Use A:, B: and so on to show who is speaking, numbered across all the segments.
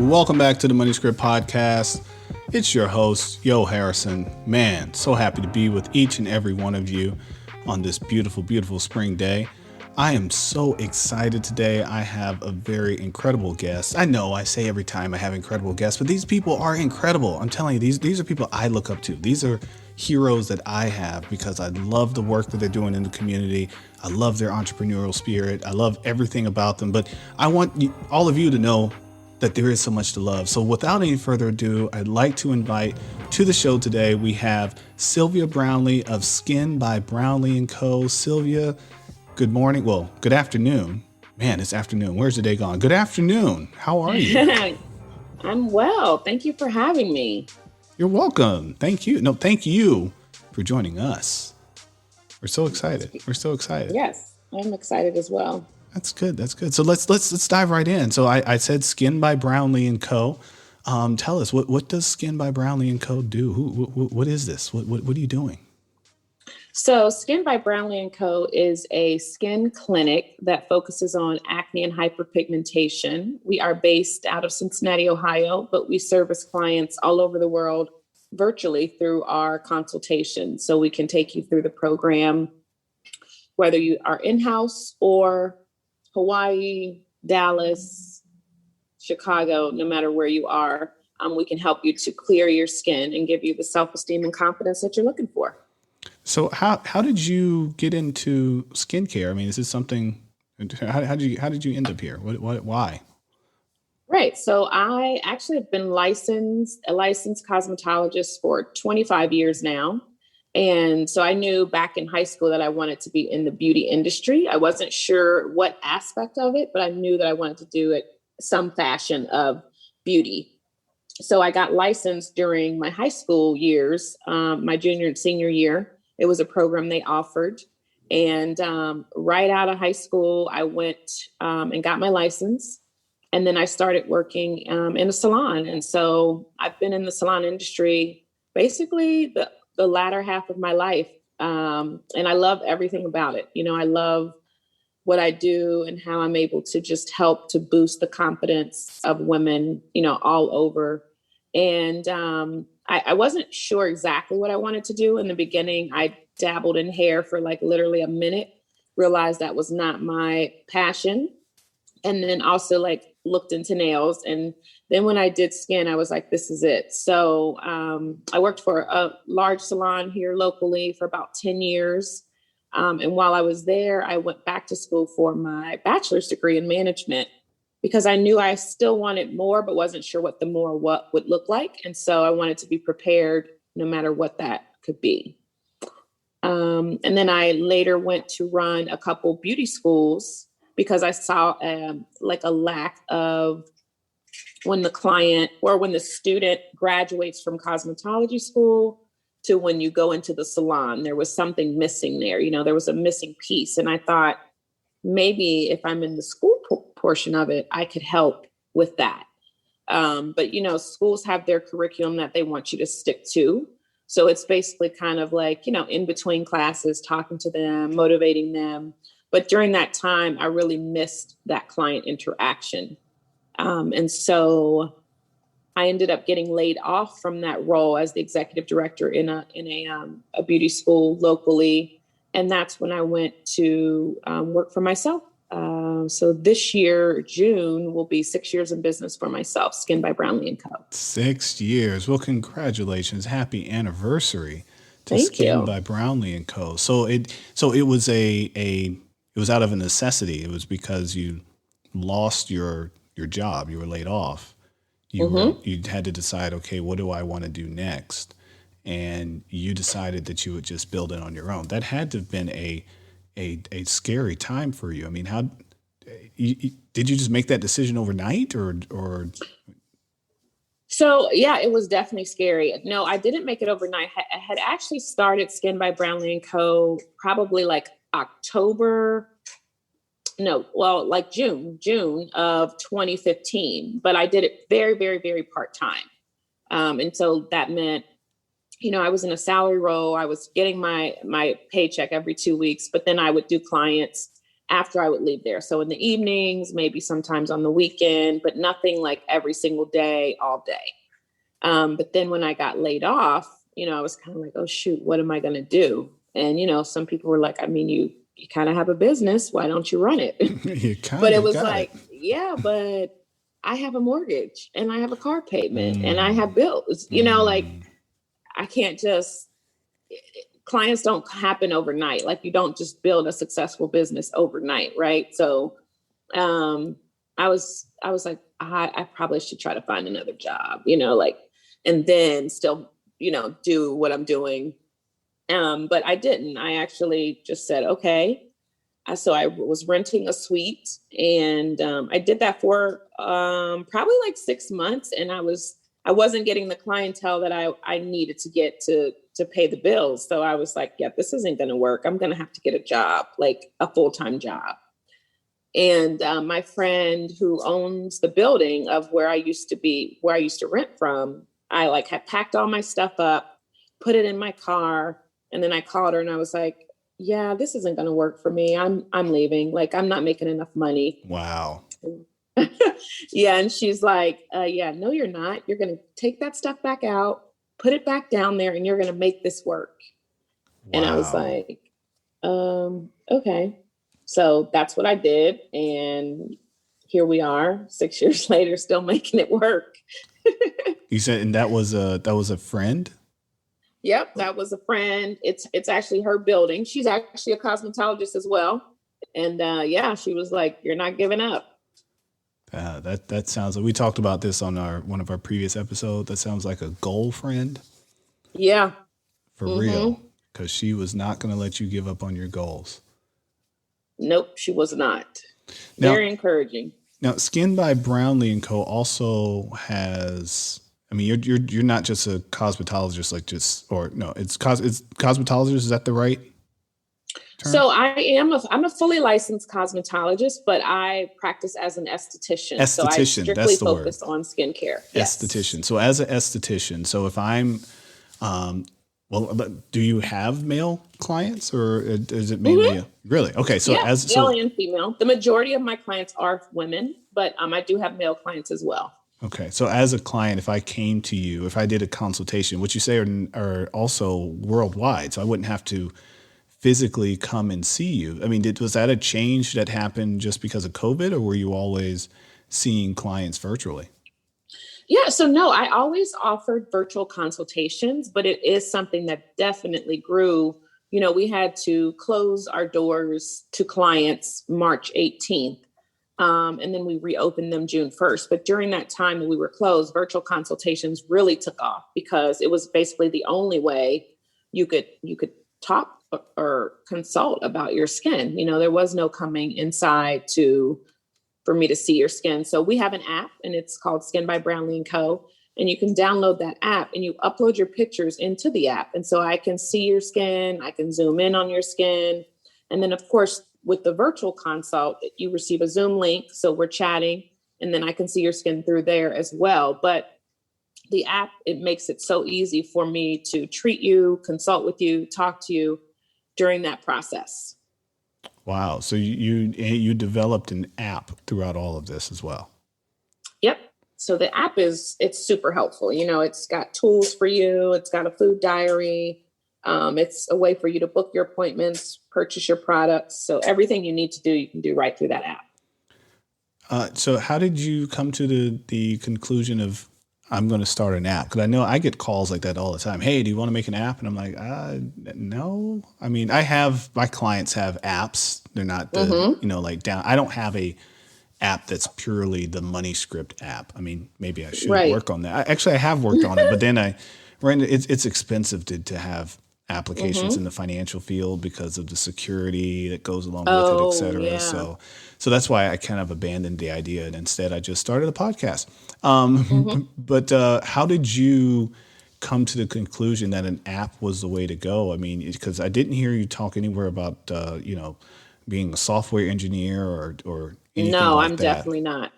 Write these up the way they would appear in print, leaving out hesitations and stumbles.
A: Welcome back to the Money Script Podcast. It's your host, Yo Harrison. Man, so happy to be with each and every one of you on this beautiful, beautiful spring day. I am so excited today. I have a very incredible guest. I know I say every time I have incredible guests, but these people are incredible. I'm telling you, these are people I look up to. These are heroes that I have because I love the work that they're doing in the community. I love their entrepreneurial spirit. I love everything about them. But I want all of you to know that there is so much to love. So without any further ado, I'd like to invite to the show today, we have Sylvia Brownlee of Skin by Brownlee & Co. Sylvia, good morning. Well, good afternoon. Man, it's afternoon. Where's the day gone? Good afternoon. How are you?
B: I'm well. Thank you for having me.
A: You're welcome. Thank you. No, thank you for joining us. We're so excited.
B: Yes, I'm excited as well.
A: That's good. So let's dive right in. So I said Skin by Brownlee & Co. Tell us, what does Skin by Brownlee & Co. do? What is this? What are you doing?
B: So Skin by Brownlee & Co. is a skin clinic that focuses on acne and hyperpigmentation. We are based out of Cincinnati, Ohio, but we service clients all over the world virtually through our consultation. So we can take you through the program, whether you are in-house or Hawaii, Dallas, Chicago, no matter where you are, we can help you to clear your skin and give you the self-esteem and confidence that you're looking for.
A: So how did you get into skincare? I mean, is this something? How did you end up here? Why?
B: Right. So I actually have been a licensed cosmetologist for 25 years now. And so I knew back in high school that I wanted to be in the beauty industry. I wasn't sure what aspect of it, but I knew that I wanted to do it some fashion of beauty. So I got licensed during my high school years, my junior and senior year. It was a program they offered. And right out of high school, I went and got my license. And then I started working in a salon. And so I've been in the salon industry basically the latter half of my life. And I love everything about it. You know, I love what I do and how I'm able to just help to boost the confidence of women, you know, all over. And I wasn't sure exactly what I wanted to do in the beginning. I dabbled in hair for like literally a minute, realized that was not my passion. And then also like looked into nails. And then when I did skin, I was like, this is it. So I worked for a large salon here locally for about 10 years. And while I was there, I went back to school for my bachelor's degree in management because I knew I still wanted more, but wasn't sure what would look like. And so I wanted to be prepared no matter what that could be. And then I later went to run a couple beauty schools because I saw like a lack of when the student graduates from cosmetology school to when you go into the salon, there was something missing there. You know, there was a missing piece. And I thought maybe if I'm in the school portion of it, I could help with that. But, you know, schools have their curriculum that they want you to stick to. So it's basically kind of like, you know, in between classes, talking to them, motivating them. But during that time, I really missed that client interaction. And so I ended up getting laid off from that role as the executive director in a beauty school locally. And that's when I went to work for myself. So this year, June, will be 6 years in business for myself, Skin by Brownlee & Co.
A: 6 years. Well, congratulations. Happy anniversary to
B: Thank
A: Skin
B: you.
A: by Brownlee & Co. So it was it was out of a necessity. It was because you lost your job. You were laid off. You had to decide, okay, what do I want to do next? And you decided that you would just build it on your own. That had to have been a scary time for you. I mean, did you just make that decision overnight or?
B: So yeah, it was definitely scary. No, I didn't make it overnight. I had actually started Skin by Brownlee & Co. probably like June of 2015, but I did it very, very, very part-time. And so that meant, you know, I was in a salary role. I was getting my paycheck every 2 weeks, but then I would do clients after I would leave there. So in the evenings, maybe sometimes on the weekend, but nothing like every single day, all day. But then when I got laid off, I was kind of like, oh, shoot, what am I going to do? And, some people were like, I mean, you kind of have a business. Why don't you run it? But it was like, yeah, but I have a mortgage and I have a car payment and I have bills, like I can't just, clients don't happen overnight. Like you don't just build a successful business overnight. Right. So, I was like, I probably should try to find another job, and then still, do what I'm doing. But I didn't. I actually just said, okay. So I was renting a suite and I did that for probably like 6 months. And I wasn't getting the clientele that I needed to get to pay the bills. So I was like, yeah, this isn't going to work. I'm going to have to get a job, like a full-time job. And my friend who owns the building of where I used to rent from, I like had packed all my stuff up, put it in my car. And then I called her and I was like, yeah, this isn't going to work for me. I'm leaving. Like, I'm not making enough money.
A: Wow.
B: Yeah. And she's like, yeah, no, you're not. You're going to take that stuff back out, put it back down there, and you're going to make this work. Wow. And I was like, okay. So that's what I did. And here we are 6 years later, still making it work.
A: You said, and that was a friend?
B: Yep. That was a friend. It's actually her building. She's actually a cosmetologist as well. And yeah, she was like, you're not giving up.
A: That sounds like, we talked about this on one of our previous episodes. That sounds like a goal friend.
B: Yeah.
A: For real. Because she was not going to let you give up on your goals.
B: Nope, she was not. Very encouraging.
A: Now, Skin by Brownlee and Co. also has, I mean, you're not just a cosmetologist, it's cosmetologist. Is that the right term?
B: So I'm a fully licensed cosmetologist, but I practice as an esthetician. So I strictly focus on skincare. Yes.
A: Esthetician. So as an esthetician, so if I'm, do you have male clients or is it mainly really? Okay. So
B: male and female, the majority of my clients are women, but I do have male clients as well.
A: Okay. So as a client, if I came to you, if I did a consultation, which you say are also worldwide, so I wouldn't have to physically come and see you. I mean, was that a change that happened just because of COVID, or were you always seeing clients virtually?
B: Yeah. So no, I always offered virtual consultations, but it is something that definitely grew. We had to close our doors to clients March 18th. And then we reopened them June 1st. But during that time when we were closed, virtual consultations really took off because it was basically the only way you could talk or consult about your skin. There was no coming inside for me to see your skin. So we have an app and it's called Skin by Brownlee & Co. And you can download that app and you upload your pictures into the app. And so I can see your skin, I can zoom in on your skin. And then of course, with the virtual consult, you receive a Zoom link. So we're chatting and then I can see your skin through there as well. But the app, it makes it so easy for me to treat you, consult with you, talk to you during that process.
A: Wow. So you developed an app throughout all of this as well.
B: Yep. So the app it's super helpful. It's got tools for you. It's got a food diary. It's a way for you to book your appointments, purchase your products. So everything you need to do, you can do right through that app.
A: So how did you come to the conclusion of, I'm going to start an app? Because I know I get calls like that all the time. Hey, do you want to make an app? And I'm like, no. I mean, my clients have apps. They're not, like down. I don't have a app that's purely the money script app. I mean, maybe I should work on that. I have worked on it, but then it's expensive to have applications in the financial field because of the security that goes along with it, et cetera. Yeah. So that's why I kind of abandoned the idea. And instead I just started a podcast. But how did you come to the conclusion that an app was the way to go? I mean, because I didn't hear you talk anywhere about, being a software engineer or anything
B: No,
A: like
B: I'm
A: that.
B: Definitely not.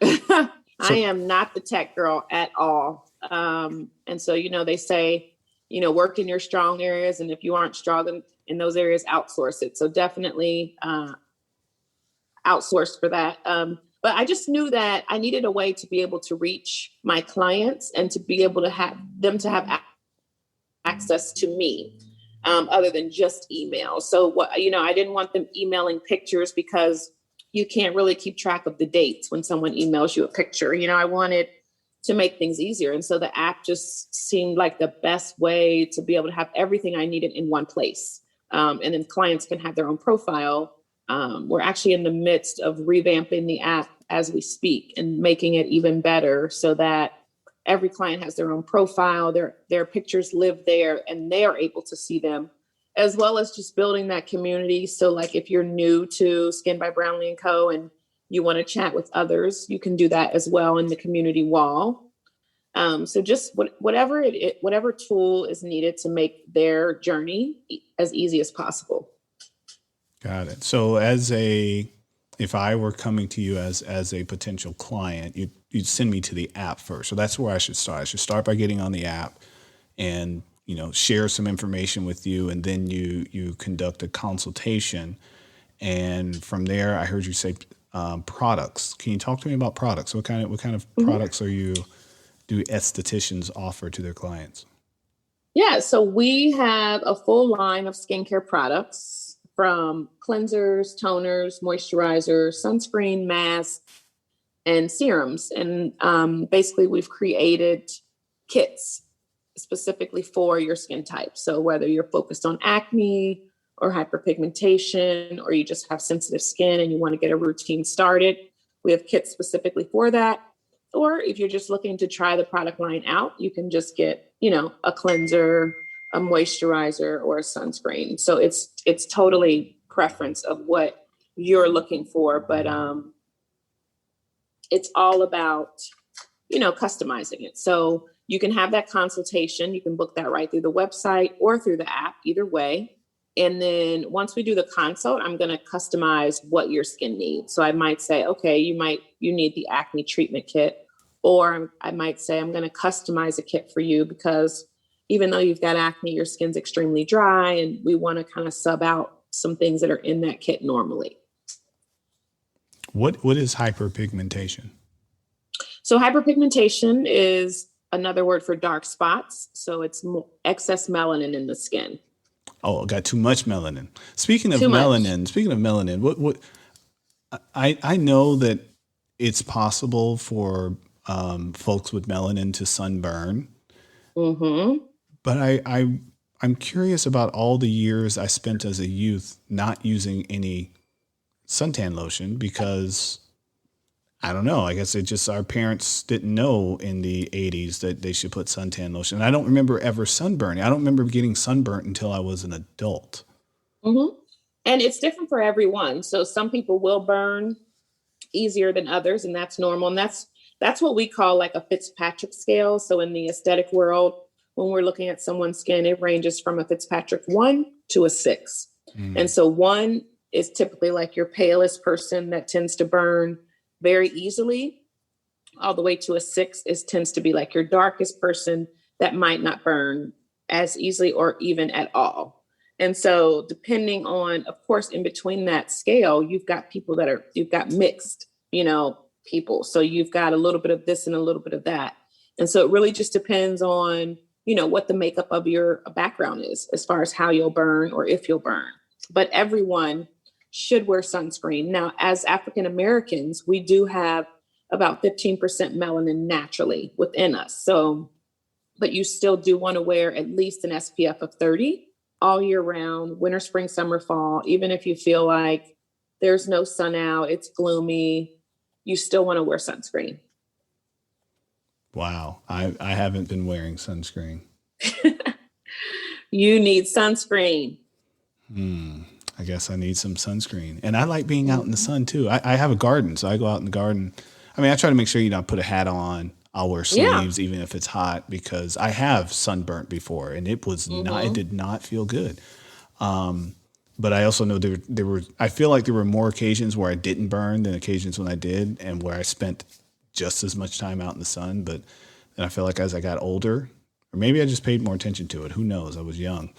B: I am not the tech girl at all. And so, they say, work in your strong areas. And if you aren't strong in those areas, outsource it. So definitely outsourced for that. But I just knew that I needed a way to be able to reach my clients and to be able to have them to have access to me, other than just email. So I didn't want them emailing pictures because you can't really keep track of the dates when someone emails you a picture. I wanted to make things easier. And so the app just seemed like the best way to be able to have everything I needed in one place. And then clients can have their own profile. We're actually in the midst of revamping the app as we speak and making it even better so that every client has their own profile, their pictures live there and they are able to see them, as well as just building that community. So like if you're new to Skin by Brownlee & Co. and you want to chat with others, you can do that as well in the community wall. So just whatever tool is needed to make their journey as easy as possible.
A: Got it. So if I were coming to you as a potential client, you'd send me to the app first. So that's where I should start. I should start by getting on the app and, share some information with you. And then you conduct a consultation. And from there, I heard you say products. Can you talk to me about products? What kind of products do estheticians offer to their clients?
B: Yeah. So we have a full line of skincare products, from cleansers, toners, moisturizers, sunscreen, masks, and serums. And basically, we've created kits specifically for your skin type. So whether you're focused on acne or hyperpigmentation, or you just have sensitive skin and you want to get a routine started, we have kits specifically for that. Or if you're just looking to try the product line out, you can just get, a cleanser, a moisturizer, or a sunscreen. So it's totally preference of what you're looking for, but it's all about, customizing it. So you can have that consultation. You can book that right through the website or through the app, either way. And then once we do the consult, I'm going to customize what your skin needs. So I might say, okay, you need the acne treatment kit, or I might say, I'm going to customize a kit for you because even though you've got acne, your skin's extremely dry, and we want to kind of sub out some things that are in that kit normally.
A: What is hyperpigmentation?
B: So hyperpigmentation is another word for dark spots. So it's excess melanin in the skin.
A: Oh, got too much melanin. Speaking of melanin, what I know that it's possible for folks with melanin to sunburn.
B: Mm-hmm.
A: But I'm curious about all the years I spent as a youth not using any suntan lotion because, I don't know, I guess our parents didn't know in the 80s that they should put suntan lotion. And I don't remember ever sunburning. I don't remember getting sunburnt until I was an adult.
B: Mm-hmm. And it's different for everyone. So some people will burn easier than others, and that's normal. And that's what we call like a Fitzpatrick scale. So in the aesthetic world, when we're looking at someone's skin, it ranges from a Fitzpatrick 1 to a 6. And so 1 is typically like your palest person that tends to burn very easily, all the way to a 6 tends to be like your darkest person that might not burn as easily or even at all. And so depending on, of course, in between that scale, you've got mixed, people. So you've got a little bit of this and a little bit of that. And so it really just depends on, what the makeup of your background is as far as how you'll burn or if you'll burn. But everyone should wear sunscreen. Now, as African Americans, we do have about 15% melanin naturally within us. So, but you still do want to wear at least an SPF of 30 all year round, winter, spring, summer, fall. Even if you feel like there's no sun out, it's gloomy, you still want to wear sunscreen.
A: Wow. I haven't been wearing sunscreen.
B: You need sunscreen.
A: I guess I need some sunscreen. And I like being out in the sun too. I have a garden, so I go out in the garden. I mean, I try to make sure, I put a hat on. I'll wear sleeves even if it's hot, because I have sunburnt before and it did not feel good. But I also know I feel like there were more occasions where I didn't burn than occasions when I did, and where I spent just as much time out in the sun. But then I feel like as I got older, or maybe I just paid more attention to it. Who knows? I was young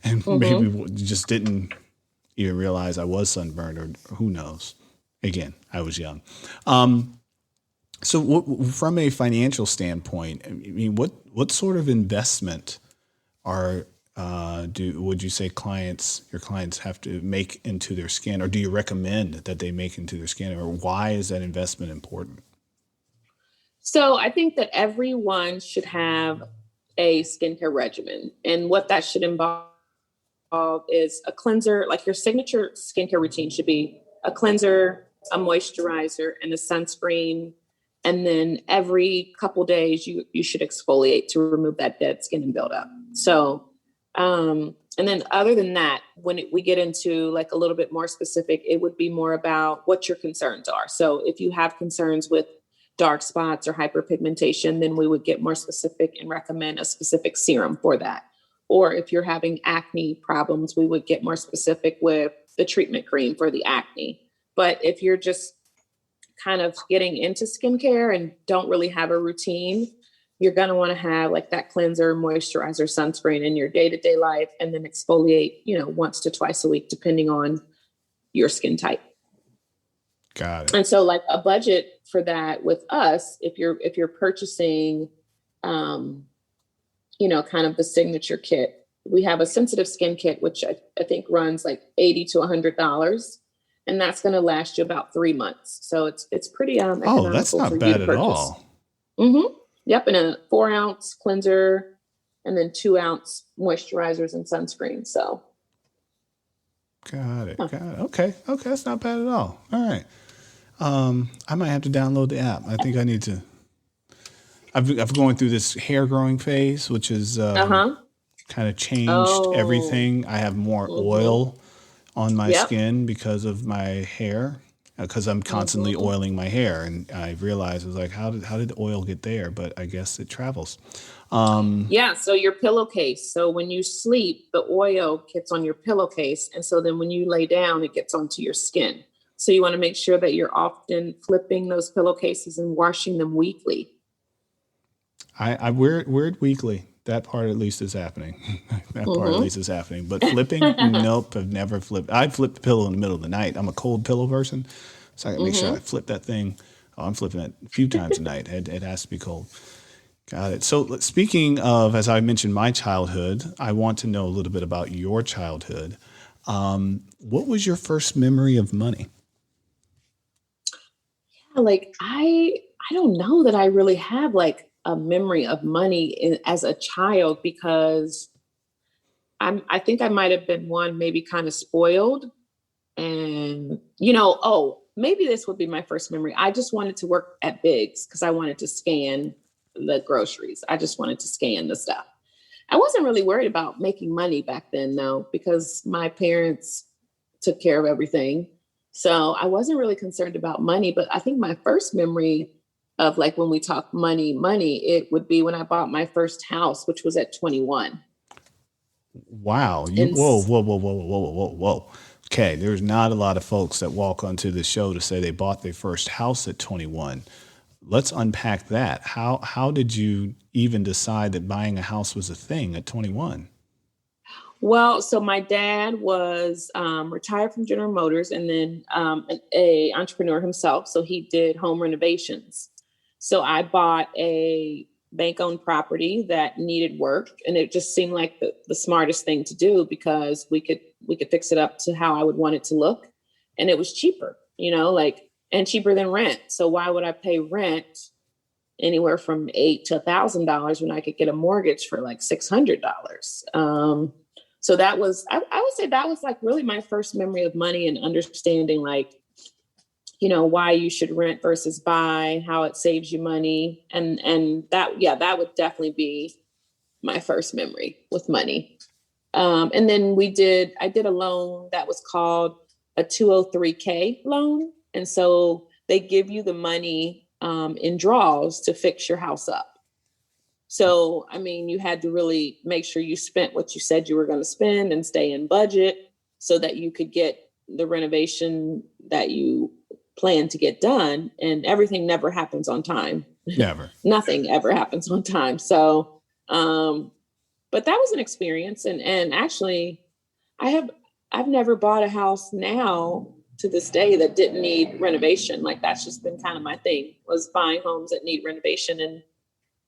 A: and maybe just didn't even realize I was sunburned, or who knows? Again, I was young. So from a financial standpoint, I mean, what sort of investment are would you say your clients have to make into their skin, or do you recommend that they make into their skin, or why is that investment important?
B: So I think that everyone should have a skincare regimen, and what that should involve is a cleanser. Like your signature skincare routine should be a cleanser, a moisturizer, and a sunscreen. And then every couple days, you should exfoliate to remove that dead skin and build up. So, and then other than that, when we get into like a little bit more specific, it would be more about what your concerns are. So if you have concerns with dark spots or hyperpigmentation, then we would get more specific and recommend a specific serum for that. Or if you're having acne problems, we would get more specific with the treatment cream for the acne. But if you're just kind of getting into skincare and don't really have a routine, you're going to want to have like that cleanser, moisturizer, sunscreen in your day-to-day life, and then exfoliate, once to twice a week, depending on your skin type.
A: Got it.
B: And so like a budget for that with us, if you're purchasing, kind of the signature kit, we have a sensitive skin kit, which I think runs like $80 to $100. And that's going to last you about 3 months. So it's pretty economical.
A: Oh, that's not bad at all.
B: Mm-hmm. Yep. And a 4-ounce cleanser and then 2-ounce moisturizers and sunscreen. So.
A: Got it. Okay. That's not bad at all. All right. I might have to download the app. I think I need to. I've going through this hair growing phase, which is kind of changed everything. I have more oil on my skin because of my hair, because I'm constantly oiling my hair, and I realized, I was like, how did the oil get there? But I guess it travels.
B: So your pillowcase. So when you sleep, the oil gets on your pillowcase, and so then when you lay down, it gets onto your skin. So you want to make sure that you're often flipping those pillowcases and washing them weekly.
A: I wear it weekly. That part at least is happening. But flipping, nope, I've never flipped. I flipped the pillow in the middle of the night. I'm a cold pillow person, so I gotta make sure I flip that thing. Oh, I'm flipping it a few times a night. It has to be cold. Got it. So speaking of, as I mentioned, my childhood, I want to know a little bit about your childhood. What was your first memory of money?
B: Yeah, like I don't know that I really have like a memory of money as a child, because I think I might have been one maybe kind of spoiled, and maybe this would be my first memory. I just wanted to work at Biggs because I wanted to scan the groceries. I just wanted to scan the stuff. I wasn't really worried about making money back then, though, because my parents took care of everything. So I wasn't really concerned about money. But I think my first memory of like when we talk money, it would be when I bought my first house, which was at 21.
A: Wow. Whoa. Okay. There's not a lot of folks that walk onto the show to say they bought their first house at 21. Let's unpack that. How did you even decide that buying a house was a thing at 21?
B: Well, so my dad was retired from General Motors, and then a entrepreneur himself. So he did home renovations. So I bought a bank-owned property that needed work, and it just seemed like the smartest thing to do, because we could fix it up to how I would want it to look, and it was cheaper, and cheaper than rent. So why would I pay rent anywhere from $800 to $1,000 when I could get a mortgage for like $600? So that was, I would say that was like really my first memory of money, and understanding like, why you should rent versus buy, how it saves you money. And that would definitely be my first memory with money. And then I did a loan that was called a 203K loan. And so they give you the money in draws to fix your house up. So, I mean, you had to really make sure you spent what you said you were going to spend and stay in budget so that you could get the renovation that you plan to get done. And everything never happens on time.
A: Never.
B: Nothing ever happens on time. So, but that was an experience. And actually I've never bought a house now to this day that didn't need renovation. Like that's just been kind of my thing, was buying homes that need renovation. And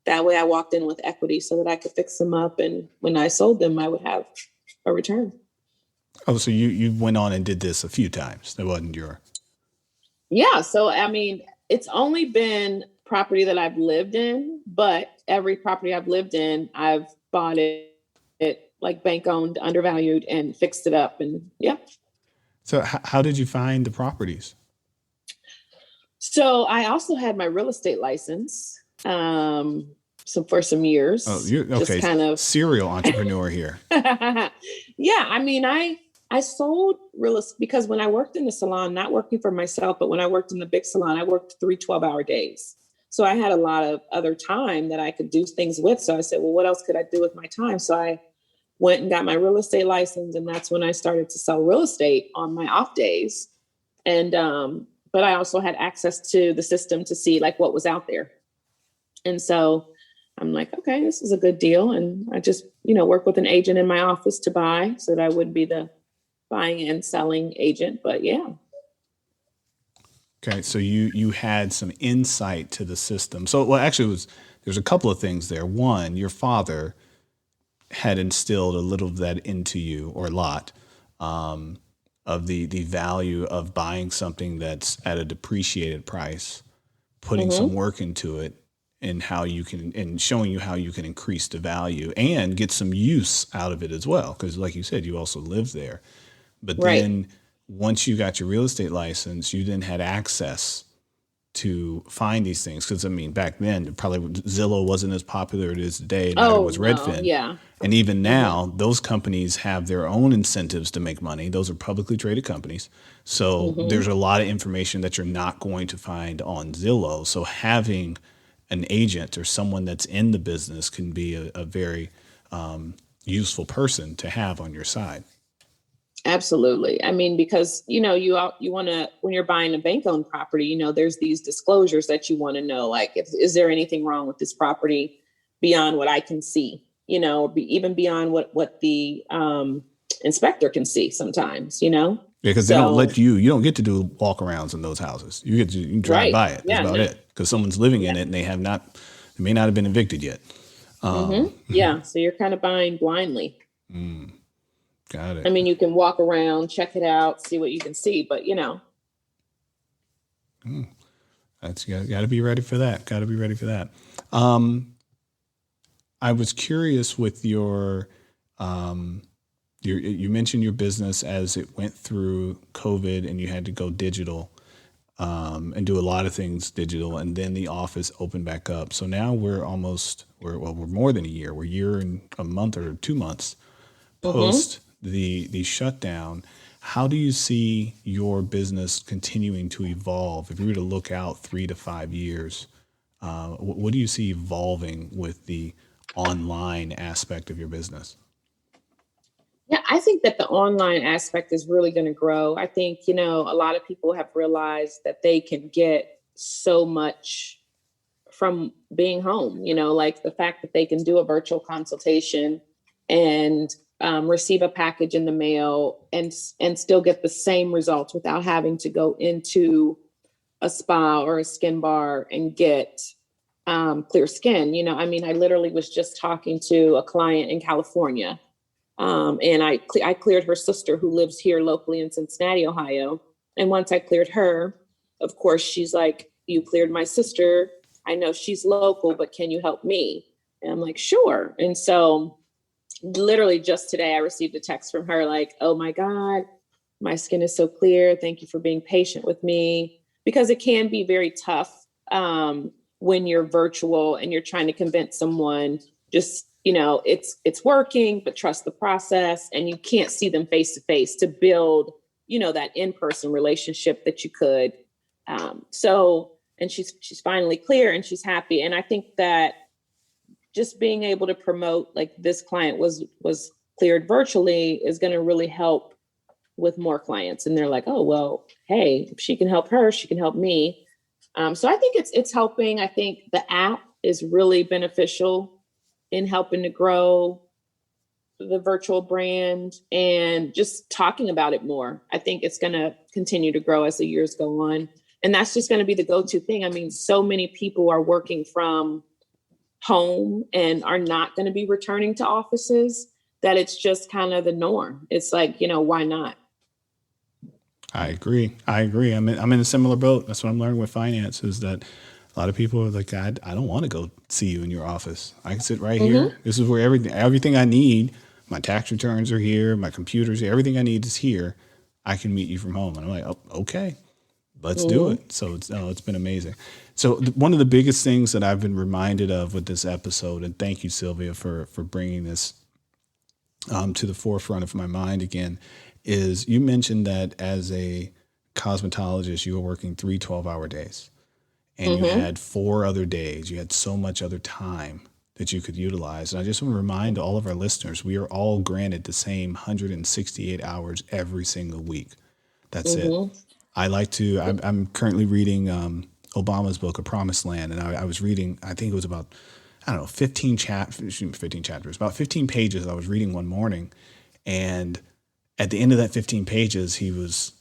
B: that way I walked in with equity so that I could fix them up. And when I sold them, I would have a return.
A: Oh, so you went on and did this a few times. That wasn't your.
B: Yeah. So, I mean, it's only been property that I've lived in, but every property I've lived in, I've bought it like bank owned, undervalued, and fixed it up. And yeah.
A: So how did you find the properties?
B: So I also had my real estate license for some years.
A: Oh, you're okay.
B: Just kind of
A: serial entrepreneur here.
B: Yeah. I mean, I sold real estate because when I worked in the salon, not working for myself, but when I worked in the big salon, I worked 3 12-hour days. So I had a lot of other time that I could do things with. So I said, well, what else could I do with my time? So I went and got my real estate license. And that's when I started to sell real estate on my off days. And, but I also had access to the system to see like what was out there. And so I'm like, okay, this is a good deal. And I just, work with an agent in my office to buy so that I wouldn't be the buying and selling agent. But yeah.
A: Okay. So you had some insight to the system. So, well, actually there's a couple of things there. One, your father had instilled a little of that into you, or a lot, of the value of buying something that's at a depreciated price, putting some work into it, and showing you how you can increase the value and get some use out of it as well. Because like you said, you also lived there. But then once you got your real estate license, you then had access to find these things. Because I mean, back then, probably Zillow wasn't as popular as it is today. Neither was Redfin.
B: Yeah.
A: And even now, those companies have their own incentives to make money. Those are publicly traded companies. So there's a lot of information that you're not going to find on Zillow. So having an agent or someone that's in the business can be a very useful person to have on your side.
B: Absolutely. I mean, because, you want to, when you're buying a bank owned property, there's these disclosures that you want to know, like, is there anything wrong with this property beyond what I can see, even beyond what the inspector can see sometimes, Yeah,
A: because they don't let you don't get to do walk arounds in those houses. You can drive by it. That's about it. Because someone's living in it and they may not have been evicted yet.
B: Yeah. So you're kind of buying blindly.
A: Got it.
B: I mean, you can walk around, check it out, see what you can see, but
A: That's got to be ready for that. Got to be ready for that. I was curious with your you mentioned your business as it went through COVID and you had to go digital and do a lot of things digital, and then the office opened back up. So now we're more than a year. We're a year and a month or 2 months post the shutdown. How do you see your business continuing to evolve? If you were to look out 3 to 5 years, what do you see evolving with the online aspect of your business?
B: Yeah, I think that the online aspect is really going to grow. I think, a lot of people have realized that they can get so much from being home, like the fact that they can do a virtual consultation and receive a package in the mail and still get the same results without having to go into a spa or a skin bar and get clear skin. I mean, I literally was just talking to a client in California, and I cleared her sister who lives here locally in Cincinnati, Ohio. And once I cleared her, of course, she's like, you cleared my sister. I know she's local, but can you help me? And I'm like, sure. And so literally just today, I received a text from her like, oh my God, my skin is so clear. Thank you for being patient with me. Because it can be very tough when you're virtual and you're trying to convince someone just, it's working, but trust the process. And you can't see them face to face to build, that in-person relationship that you could. And she's finally clear and she's happy. And I think that just being able to promote like this client was cleared virtually is going to really help with more clients. And they're like, oh, well, hey, if she can help her, she can help me. So I think it's helping. I think the app is really beneficial in helping to grow the virtual brand and just talking about it more. I think it's going to continue to grow as the years go on. And that's just going to be the go-to thing. I mean, so many people are working from home and are not going to be returning to offices that it's just kind of the norm. It's like, why not?
A: I agree. I'm in a similar boat. That's what I'm learning with finance is that a lot of people are like, I don't want to go see you in your office. I can sit right here. This is where everything I need, my tax returns are here, my computer's here, everything I need is here. I can meet you from home. And I'm like, oh, okay, let's do it. So it's been amazing. So one of the biggest things that I've been reminded of with this episode, and thank you, Sylvia, for bringing this to the forefront of my mind again, is you mentioned that as a cosmetologist, you were working 3 12-hour days. And you had 4 other days. You had so much other time that you could utilize. And I just want to remind all of our listeners, we are all granted the same 168 hours every single week. That's it. I'm currently reading Obama's book, A Promised Land. And I was reading, I think it was about, 15 chapters, about 15 pages I was reading one morning. And at the end of that 15 pages, he was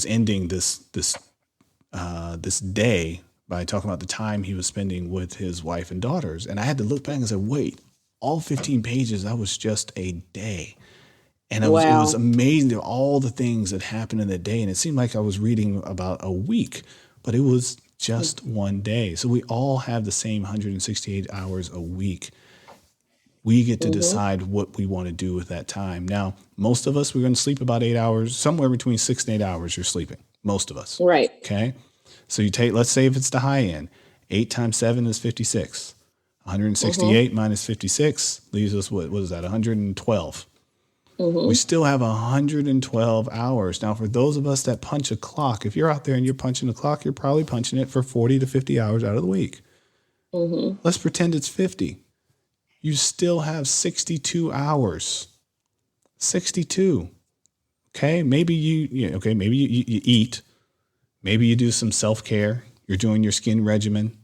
A: ending this day by talking about the time he was spending with his wife and daughters. And I had to look back and say, wait, all 15 pages, that was just a day. And it was amazing, all the things that happened in the day. And it seemed like I was reading about a week, but it was just one day. So we all have the same 168 hours a week. We get to decide what we want to do with that time. Now, most of us, we're going to sleep about 8 hours, somewhere between 6 and 8 hours you're sleeping. Most of us.
B: Right.
A: Okay. So you take, let's say if it's the high end, 8 times 7 is 56. 168 minus 56 leaves us, what is that, 112. We still have 112 hours. Now, for those of us that punch a clock, if you're out there and you're punching a clock, you're probably punching it for 40 to 50 hours out of the week. Let's pretend it's 50. You still have 62 hours. 62. Okay, maybe you eat. Maybe you do some self-care. You're doing your skin regimen.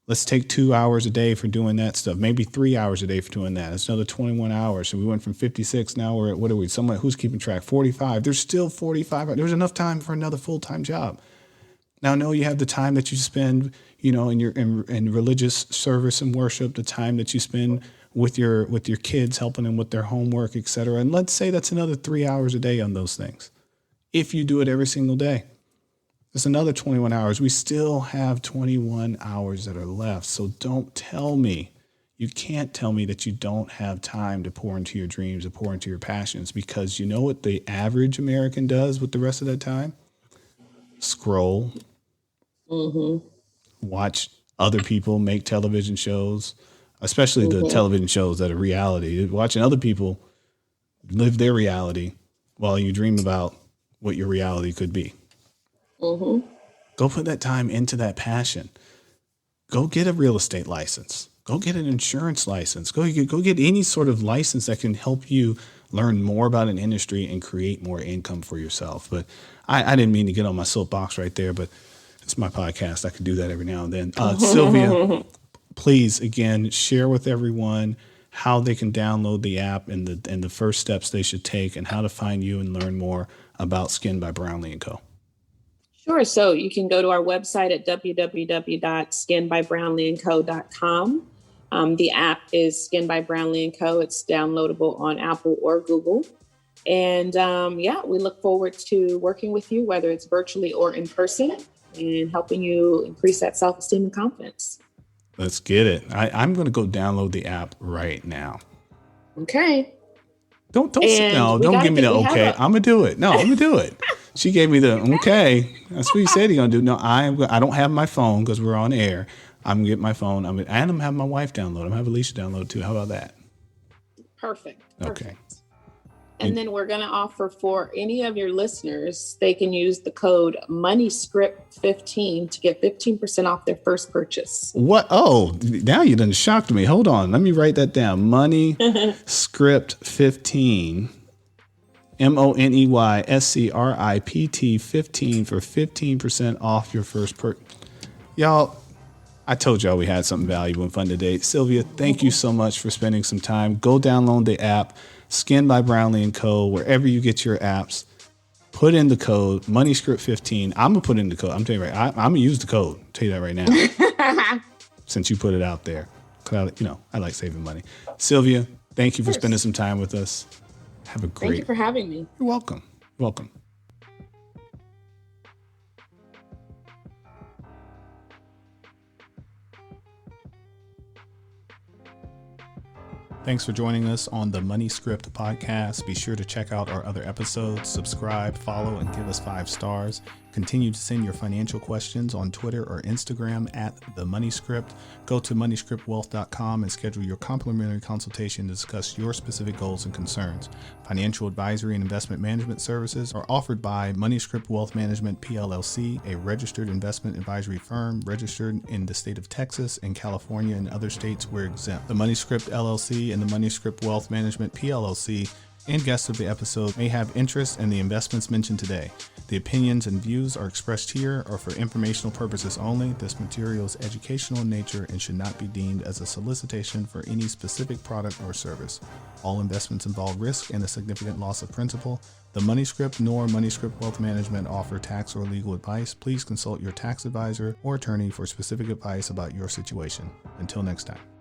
A: Let's take 2 hours a day for doing that stuff. Maybe 3 hours a day for doing that. That's another 21 hours. So we went from 56. Now we're at, what are we? Someone who's keeping track? 45. There's still 45. There's enough time for another full-time job. Now, no, you have the time that you spend, in religious service and worship, the time that you spend with your kids, helping them with their homework, et cetera. And let's say that's another 3 hours a day on those things. If you do it every single day. There's another 21 hours. We still have 21 hours that are left. So don't tell me, you can't tell me that you don't have time to pour into your dreams, to pour into your passions, because you know what the average American does with the rest of that time? Scroll, watch other people make television shows, especially the television shows that are reality. Watching other people live their reality while you dream about what your reality could be. Go put that time into that passion. Go get a real estate license. Go get an insurance license. Go get any sort of license that can help you learn more about an industry and create more income for yourself. But I didn't mean to get on my soapbox right there, but it's my podcast. I could do that every now and then. Sylvia, please, again, share with everyone how they can download the app and the first steps they should take and how to find you and learn more about Skin by Brownlee & Co.
B: Sure. So you can go to our website at www.skinbybrownleeandco.com. The app is Skin by Brownlee & Co. It's downloadable on Apple or Google. And we look forward to working with you, whether it's virtually or in person, and helping you increase that self-esteem and confidence.
A: Let's get it. I'm going to go download the app right now.
B: Okay.
A: Don't give me the okay. I'm going to do it. No, I'm going to do it. She gave me the okay. That's what you said you're going to do. No, I don't have my phone because we're on air. I'm going to get my phone. I'm having my wife download. I'm going to have Alicia download too. How about that?
B: Perfect.
A: Okay.
B: And then we're going to offer for any of your listeners, they can use the code MONEYSCRIPT15 to get 15% off their first purchase.
A: What? Oh, now you done shocked me. Hold on. Let me write that down. MONEYSCRIPT15. MONEYSCRIPT 15 for 15% off your first purchase. Y'all, I told y'all we had something valuable and fun today. Sylvia, thank you so much for spending some time. Go download the app, Skin by Brownlee & Co., wherever you get your apps. Put in the code, MoneyScript15. I'm going to put in the code. I'm telling you right, I'm going to use the code. I'll tell you that right now. Since you put it out there. Because, I like saving money. Sylvia, thank you for spending some time with us. Have a great...
B: Thank you for having me.
A: You're welcome. Welcome. Thanks for joining us on the Money Script podcast. Be sure to check out our other episodes, subscribe, follow, and give us 5 stars. Continue to send your financial questions on Twitter or Instagram at The Money Script. Go to moneyscriptwealth.com and schedule your complimentary consultation to discuss your specific goals and concerns. Financial advisory and investment management services are offered by MoneyScript Wealth Management PLLC, a registered investment advisory firm registered in the state of Texas and California and other states where exempt. The MoneyScript LLC and the MoneyScript Wealth Management PLLC and guests of the episode may have interest in the investments mentioned today. The opinions and views are expressed here are for informational purposes only. This material is educational in nature and should not be deemed as a solicitation for any specific product or service. All investments involve risk and a significant loss of principal. The MoneyScript nor MoneyScript Wealth Management offer tax or legal advice. Please consult your tax advisor or attorney for specific advice about your situation. Until next time.